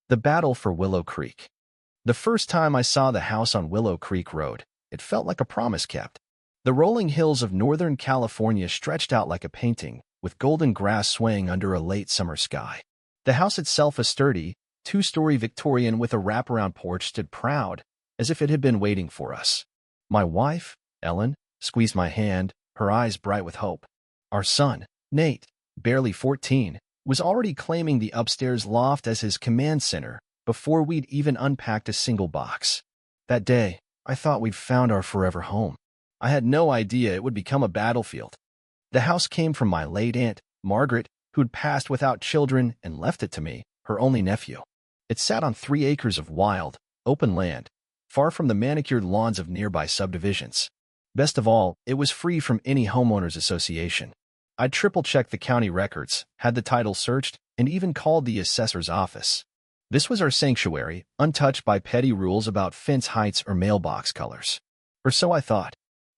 The Battle for Willow Creek. The first time I saw the house on Willow Creek Road, it felt like a promise kept. The rolling hills of Northern California stretched out like a painting, with golden grass swaying under a late summer sky. The house itself, a sturdy, two-story Victorian with a wraparound porch, stood proud, as if it had been waiting for us. My wife, Ellen, squeezed my hand, her eyes bright with hope. Our son, Nate, barely 14, was already claiming the upstairs loft as his command center before we'd even unpacked a single box. That day, I thought we'd found our forever home. I had no idea it would become a battlefield. The house came from my late aunt, Margaret, who'd passed without children and left it to me, her only nephew. It sat on 3 acres of wild, open land, far from the manicured lawns of nearby subdivisions. Best of all, it was free from any homeowners association. I triple-checked the county records, had the title searched, and even called the assessor's office. This was our sanctuary, untouched by petty rules about fence heights or mailbox colors. Or so I thought.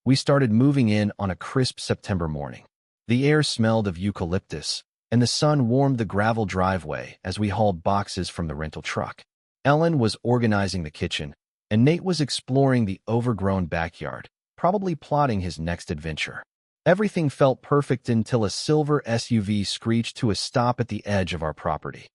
We started moving in on a crisp September morning. The air smelled of eucalyptus, and the sun warmed the gravel driveway as we hauled boxes from the rental truck. Ellen was organizing the kitchen, and Nate was exploring the overgrown backyard, probably plotting his next adventure. Everything felt perfect until a silver SUV screeched to a stop at the edge of our property.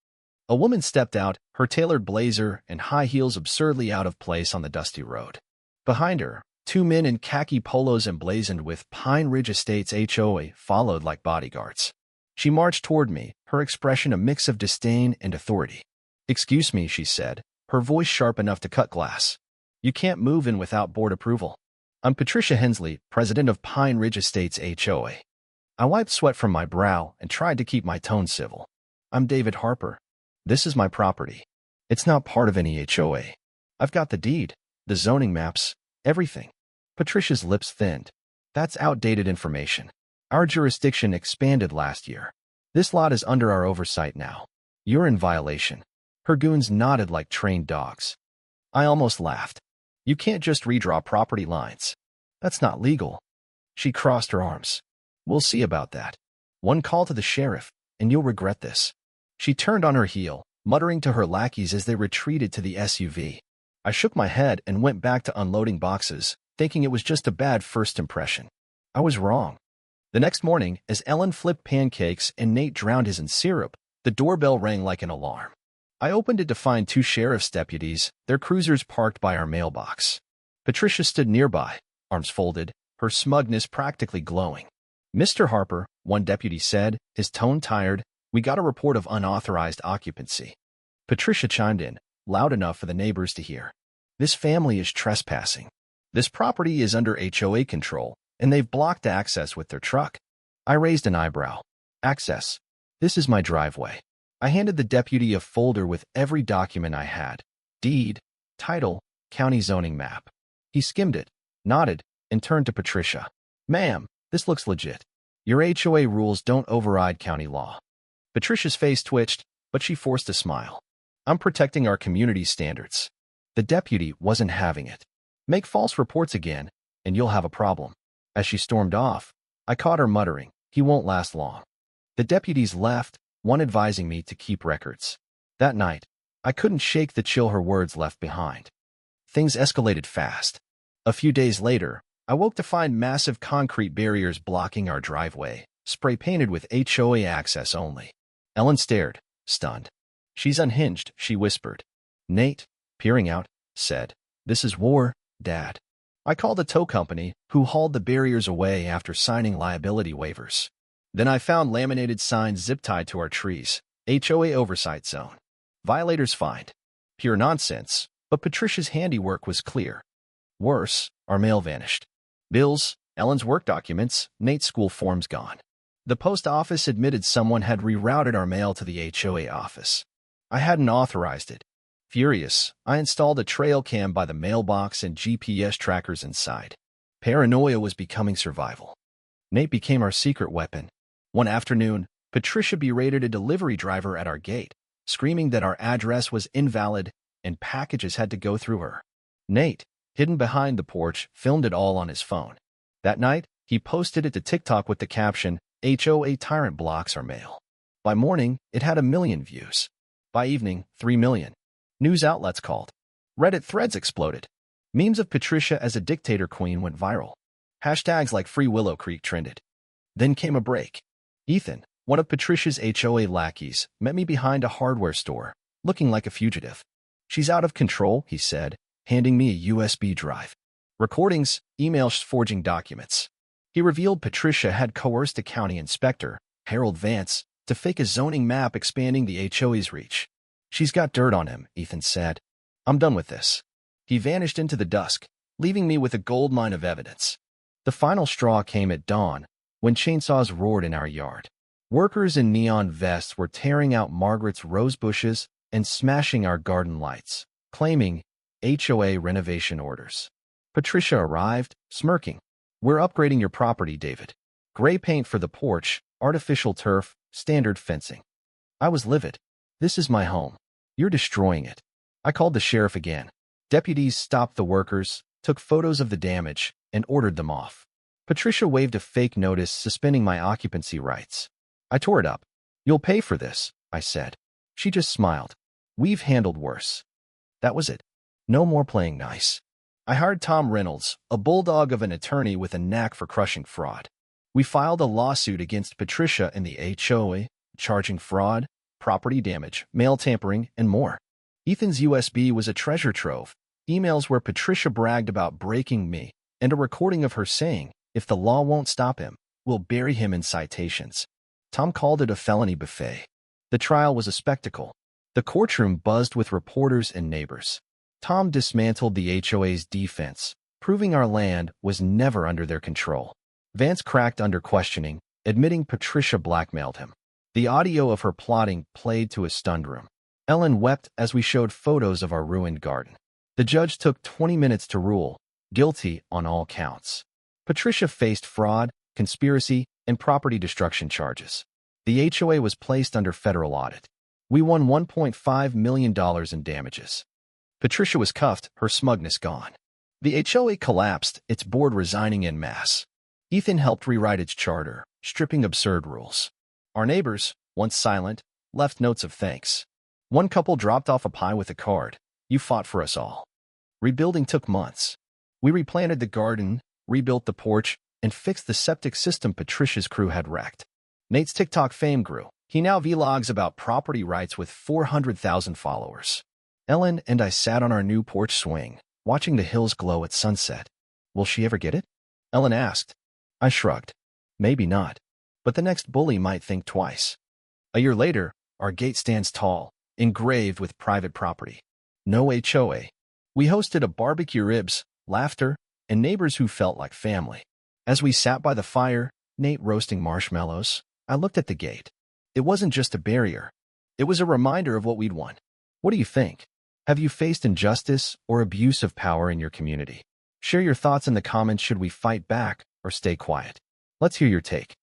A woman stepped out, her tailored blazer and high heels absurdly out of place on the dusty road. Behind her, 2 men in khaki polos emblazoned with Pine Ridge Estates HOA followed like bodyguards. She marched toward me, her expression a mix of disdain and authority. "Excuse me," she said, her voice sharp enough to cut glass. "You can't move in without board approval. I'm Patricia Hensley, president of Pine Ridge Estates HOA. I wiped sweat from my brow and tried to keep my tone civil. "I'm David Harper. This is my property. It's not part of any HOA. I've got the deed, the zoning maps, everything." Patricia's lips thinned. "That's outdated information. Our jurisdiction expanded last year. This lot is under our oversight now. You're in violation." Her goons nodded like trained dogs. I almost laughed. "You can't just redraw property lines. That's not legal." She crossed her arms. "We'll see about that. One call to the sheriff, and you'll regret this." She turned on her heel, muttering to her lackeys as they retreated to the SUV. I shook my head and went back to unloading boxes, thinking it was just a bad first impression. I was wrong. The next morning, as Ellen flipped pancakes and Nate drowned his in syrup, the doorbell rang like an alarm. I opened it to find 2 sheriff's deputies, their cruisers parked by our mailbox. Patricia stood nearby, arms folded, her smugness practically glowing. "Mr. Harper," one deputy said, his tone tired, "we got a report of unauthorized occupancy." Patricia chimed in, loud enough for the neighbors to hear. "This family is trespassing. This property is under HOA control, and they've blocked access with their truck." I raised an eyebrow. "Access? This is my driveway." I handed the deputy a folder with every document I had. Deed, title, county zoning map. He skimmed it, nodded, and turned to Patricia. "Ma'am, this looks legit. Your HOA rules don't override county law." Patricia's face twitched, but she forced a smile. "I'm protecting our community standards." The deputy wasn't having it. "Make false reports again, and you'll have a problem." As she stormed off, I caught her muttering, "He won't last long." The deputies left, one advising me to keep records. That night, I couldn't shake the chill her words left behind. Things escalated fast. A few days later, I woke to find massive concrete barriers blocking our driveway, spray-painted with HOA access only. Ellen stared, stunned. "She's unhinged," she whispered. Nate, peering out, said, "This is war, Dad." I called a tow company, who hauled the barriers away after signing liability waivers. Then I found laminated signs zip-tied to our trees. HOA oversight zone. Violators fined. Pure nonsense, but Patricia's handiwork was clear. Worse, our mail vanished. Bills, Ellen's work documents, Nate's school forms gone. The post office admitted someone had rerouted our mail to the HOA office. I hadn't authorized it. Furious, I installed a trail cam by the mailbox and GPS trackers inside. Paranoia was becoming survival. Nate became our secret weapon. One afternoon, Patricia berated a delivery driver at our gate, screaming that our address was invalid and packages had to go through her. Nate, hidden behind the porch, filmed it all on his phone. That night, he posted it to TikTok with the caption, "HOA tyrant blocks our mail." By morning, it had 1 million views. By evening, 3 million. News outlets called. Reddit threads exploded. Memes of Patricia as a dictator queen went viral. Hashtags like Free Willow Creek trended. Then came a break. Ethan, one of Patricia's HOA lackeys, met me behind a hardware store, looking like a fugitive. "She's out of control," he said, handing me a USB drive. Recordings, emails, forging documents. He revealed Patricia had coerced a county inspector, Harold Vance, to fake a zoning map expanding the HOA's reach. "She's got dirt on him," Ethan said. "I'm done with this." He vanished into the dusk, leaving me with a goldmine of evidence. The final straw came at dawn, when chainsaws roared in our yard. Workers in neon vests were tearing out Margaret's rose bushes and smashing our garden lights, claiming HOA renovation orders. Patricia arrived, smirking. "We're upgrading your property, David. Gray paint for the porch, artificial turf, standard fencing." I was livid. "This is my home. You're destroying it." I called the sheriff again. Deputies stopped the workers, took photos of the damage, and ordered them off. Patricia waved a fake notice suspending my occupancy rights. I tore it up. "You'll pay for this," I said. She just smiled. "We've handled worse." That was it. No more playing nice. I hired Tom Reynolds, a bulldog of an attorney with a knack for crushing fraud. We filed a lawsuit against Patricia and the HOA, charging fraud, property damage, mail tampering, and more. Ethan's USB was a treasure trove, emails where Patricia bragged about breaking me, and a recording of her saying, "If the law won't stop him, we'll bury him in citations." Tom called it a felony buffet. The trial was a spectacle. The courtroom buzzed with reporters and neighbors. Tom dismantled the HOA's defense, proving our land was never under their control. Vance cracked under questioning, admitting Patricia blackmailed him. The audio of her plotting played to a stunned room. Ellen wept as we showed photos of our ruined garden. The judge took 20 minutes to rule, guilty on all counts. Patricia faced fraud, conspiracy, and property destruction charges. The HOA was placed under federal audit. We won $1.5 million in damages. Patricia was cuffed, her smugness gone. The HOA collapsed, its board resigning en masse. Ethan helped rewrite its charter, stripping absurd rules. Our neighbors, once silent, left notes of thanks. One couple dropped off a pie with a card. "You fought for us all." Rebuilding took months. We replanted the garden, rebuilt the porch, and fixed the septic system Patricia's crew had wrecked. Nate's TikTok fame grew. He now vlogs about property rights with 400,000 followers. Ellen and I sat on our new porch swing, watching the hills glow at sunset. "Will she ever get it?" Ellen asked. I shrugged. "Maybe not. But the next bully might think twice." A year later, our gate stands tall, engraved with private property. No HOA. We hosted a barbecue, ribs, laughter, and neighbors who felt like family. As we sat by the fire, Nate roasting marshmallows, I looked at the gate. It wasn't just a barrier. It was a reminder of what we'd won. What do you think? Have you faced injustice or abuse of power in your community? Share your thoughts in the comments. Should we fight back or stay quiet? Let's hear your take.